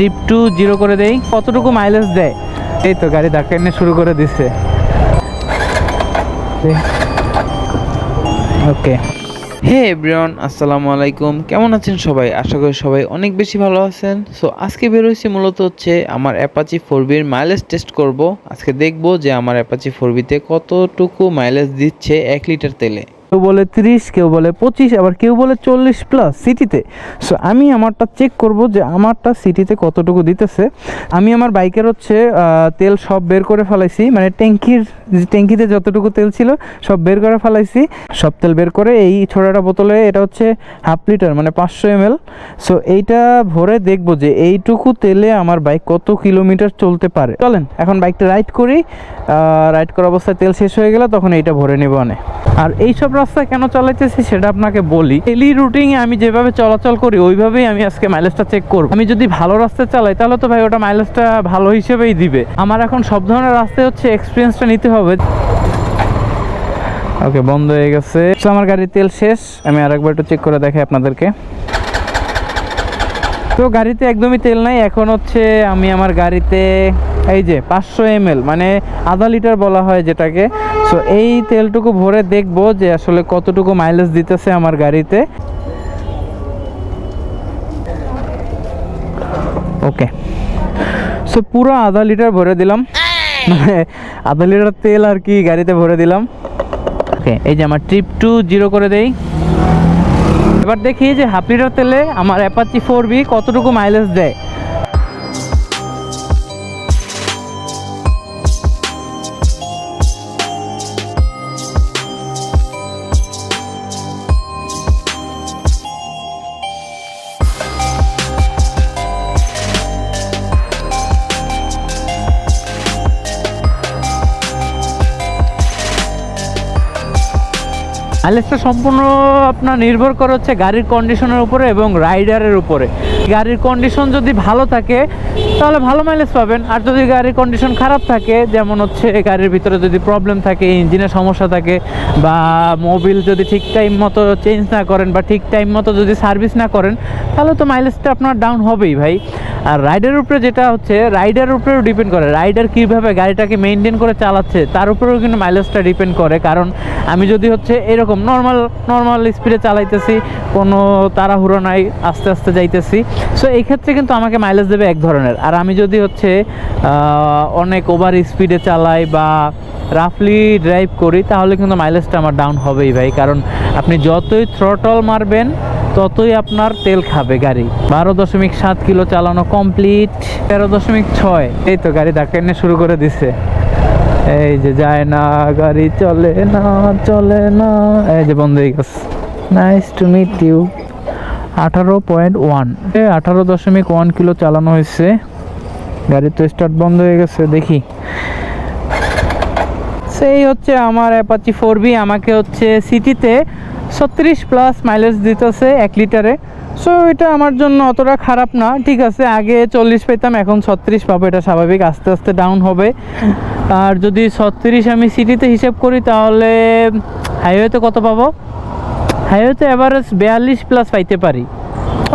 Trip to 0 করে দেই, কতটুকু মাইলেজ দেয়। এই তো গাড়ি ধাক্কা এনে শুরু করে দিচ্ছে। ওকে, হে এভরিওয়ান, আসসালামু আলাইকুম। কেমন আছেন সবাই? আশা করি সবাই অনেক বেশি ভালো আছেন। সো আজকে বের হয়েছি মূলত হচ্ছে আমার অ্যাপাচি 4B এর মাইলেজ টেস্ট করব। আজকে দেখব যে আমার অ্যাপাচি 4B-তে কতটুকু মাইলেজ দিচ্ছে 1 লিটার তেলে। কেউ বলে 30, কেউ বলে 25, আবার কেউ বলে 40+ সিটিতে। সো আমি আমারটা চেক করব যে আমারটা সিটিতে কতটুকু দিতেছে। আমি আমার বাইকের হচ্ছে তেল সব বের করে ফেলাইছি, মানে ট্যাঙ্কিতে যতটুকু তেল ছিল সব বের করে ফেলাইছি। সব তেল বের করে এই ছোটটা বোতলে, এটা হচ্ছে 1/2 লিটার মানে 500 ml। সো এইটা ভরে দেখব যে এইটুকু তেলে আমার বাইক কত কিলোমিটার চলতে পারে। চলেন এখন বাইকটা রাইড করি। রাইড করা অবস্থায় তেল শেষ হয়ে গেলে তখন এইটা ভরে নেব। আর এইসব রাস্তায় কেন চালাইতেছি সেটা আপনাকে বলি। ডেইলি রুটিনে আমি যেভাবে চলাচল করি ওইভাবেই আমি আজকে মাইলেজটা চেক করব। আমি যদি ভালো রাস্তায় চালাই তাহলে তো ভাই ওটা মাইলেজটা ভালো হিসেবেই দিবে। আমার এখন সব ধরনের রাস্তায় হচ্ছে এক্সপিরিয়েন্সটা নিতে হবে। ওকে, বন্ধ হয়ে গেছে। তো আমার গাড়ির তেল শেষ। আমি আরেকবার একটু চেক করে দেখাই আপনাদেরকে। তো গাড়িতে একদমই তেল নাই। এখন হচ্ছে আমি আমার গাড়িতে এই যে 500 ml মানে আধা লিটার বলা হয় যেটাকে, সো এই তেলটুকু ভরে দেখব যে আসলে কতটুকু মাইলেজ দিতেছে আমার গাড়িতে। ওকে, সো পুরো আধা লিটার ভরে দিলাম, মানে আধা লিটার তেল আর কি গাড়িতে ভরে দিলাম। ওকে, এই যে আমার ট্রিপ টু 0 করে দেই। এবার দেখি যে 1/2 লিটার তেলে আমার অ্যাপাচি 4B কতটুকু মাইলেজ দেয়। মাইলেজটা সম্পূর্ণ আপনার নির্ভর করে হচ্ছে গাড়ির কন্ডিশনের উপরে এবং রাইডারের উপরে। গাড়ির কন্ডিশন যদি ভালো থাকে তাহলে ভালো মাইলেজ পাবেন, আর যদি গাড়ির কন্ডিশন খারাপ থাকে, যেমন হচ্ছে গাড়ির ভিতরে যদি প্রবলেম থাকে, ইঞ্জিনের সমস্যা থাকে, বা মোবিল যদি ঠিক টাইম মতো চেঞ্জ না করেন বা ঠিক টাইম মতো যদি সার্ভিস না করেন, তাহলে তো মাইলেজটা আপনার ডাউন হবেই ভাই। আর রাইডারের উপরে যেটা হচ্ছে, রাইডারের উপরেও ডিপেন্ড করে, রাইডার কীভাবে গাড়িটাকে মেনটেন করে চালাচ্ছে তার উপরেও কিন্তু মাইলেজটা ডিপেন্ড করে। কারণ আমি যদি হচ্ছে এরকম নর্মাল স্পিডে চালাইতেছি, কোনো তাড়াহুড়ো নাই, আস্তে আস্তে যাইতেছি, সো এই ক্ষেত্রে কিন্তু আমাকে মাইলেজ দেবে এক ধরনের। আর আমি যদি হচ্ছে অনেক ওভার স্পিডে চালাই বা রাফলি ড্রাইভ করি তাহলে কিন্তু মাইলেজটা আমার ডাউন হবেই ভাই। কারণ আপনি যতই থ্রটল মারবেন ততই আপনার তেল খাবে গাড়ি। 12.7 কিলো চালানো কমপ্লিট, 13.6। এই তো গাড়ি ধাক্কা এনে শুরু করে দিছে। এই যে যায় না, গাড়ি চলে না, এই যে বন্ধ হয়ে গেছে। Nice to meet you. 18.1, 18.1 kilo চালানো হয়েছে। গাড়ি তো স্টার্ট বন্ধ হয়ে গেছে, দেখি। সেই হচ্ছে আমার অ্যাপাচি 4B আমাকে হচ্ছে সিটিতে 36+ মাইলেজ দিতেছে 1 লিটারে। সো এটা আমার জন্য অতটা খারাপ না, ঠিক আছে। আগে 40 পেতাম, এখন 36 পাবো, এটা স্বাভাবিক, আস্তে আস্তে ডাউন হবে। আর যদি 36 আমি সিটিতে হিসেব করি তাহলে হাইওয়েতে কত পাবো? হাইওয়েতে অ্যাভারেজ 42+ পাইতে পারি।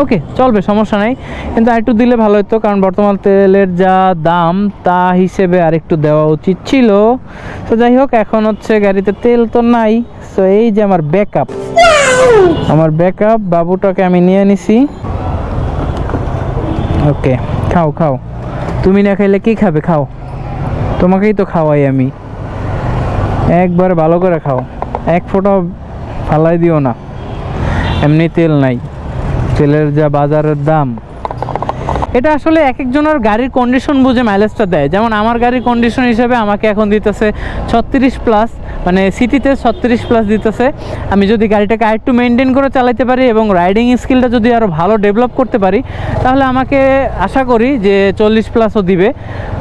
ওকে, চলবে, সমস্যা নাই, কিন্তু আরেকটু দিলে ভালো হতো, কারণ বর্তমান তেলের যা দাম তা হিসেবে আরেকটু দেওয়া উচিত ছিল। তো যাই হোক, এখন হচ্ছে গাড়িতে তেল তো নাই। সো এই যে আমার ব্যাকআপ বাবুটাকে আমি নিয়ে নিছি। ওকে, খাও, তুমি না খাইলে কি খাবে? খাও, তোমাকেই তো খাওয়াই আমি। একবার ভালো করে খাও, এক ফোঁটা ফালাই দিও না। এমনি তেল নাই, তেলের যা বাজারের দাম। এটা আসলে এক একজনের গাড়ির কন্ডিশন বুঝে মাইলেজটা দেয়। যেমন আমার গাড়ির কন্ডিশন হিসেবে আমাকে এখন দিতেছে 36+, মানে সিটিতে 36+ দিতেছে। আমি যদি গাড়িটাকে আরেকটু মেনটেন করে চালাতে পারি এবং রাইডিং স্কিলটা যদি আরও ভালো ডেভেলপ করতে পারি তাহলে আমাকে আশা করি যে 40+ও দিবে।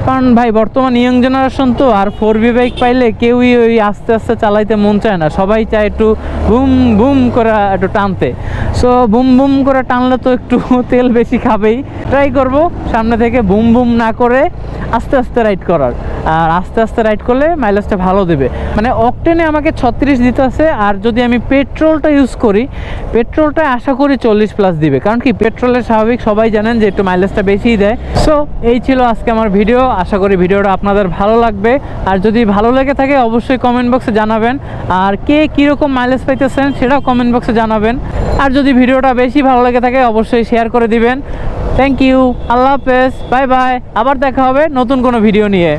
কারণ ভাই বর্তমান ইয়ং জেনারেশন তো, আর 4B বাইক পাইলে কেউই ওই আস্তে আস্তে চালাইতে মন চায় না, সবাই চায় একটু বুম বুম করে একটু টানতে। সো বুম বুম করে টানলে তো একটু তেল বেশি খাবেই। ট্রাই করব সামনে থেকে বুম বুম না করে আস্তে আস্তে রাইড করার, আর আস্তে আস্তে রাইড করলে মাইলেজটা ভালো দেবে। মানে অকটেনে আমাকে 36 দিতেছে, আর যদি আমি পেট্রোলটা ইউজ করি, পেট্রোলটা আশা করি 40+ দিবে, কারণ কি পেট্রোলের স্বাভাবিক সবাই জানেন যে একটু মাইলেজটা বেশিই দেয়। সো এই ছিল আজকে আমার ভিডিও, আশা করি ভিডিওটা আপনাদের ভালো লাগবে। আর যদি ভালো লেগে থাকে অবশ্যই কমেন্ট বক্সে জানাবেন, আর কে কীরকম মাইলেজ পাইতেছেন সেটাও কমেন্ট বক্সে জানাবেন। আর যদি ভিডিওটা বেশি ভালো লেগে থাকে অবশ্যই শেয়ার করে দিবেন। থ্যাংক ইউ, আল্লাহ হাফেজ, বাই বাই, আবার দেখা হবে নতুন কোনো ভিডিও নিয়ে।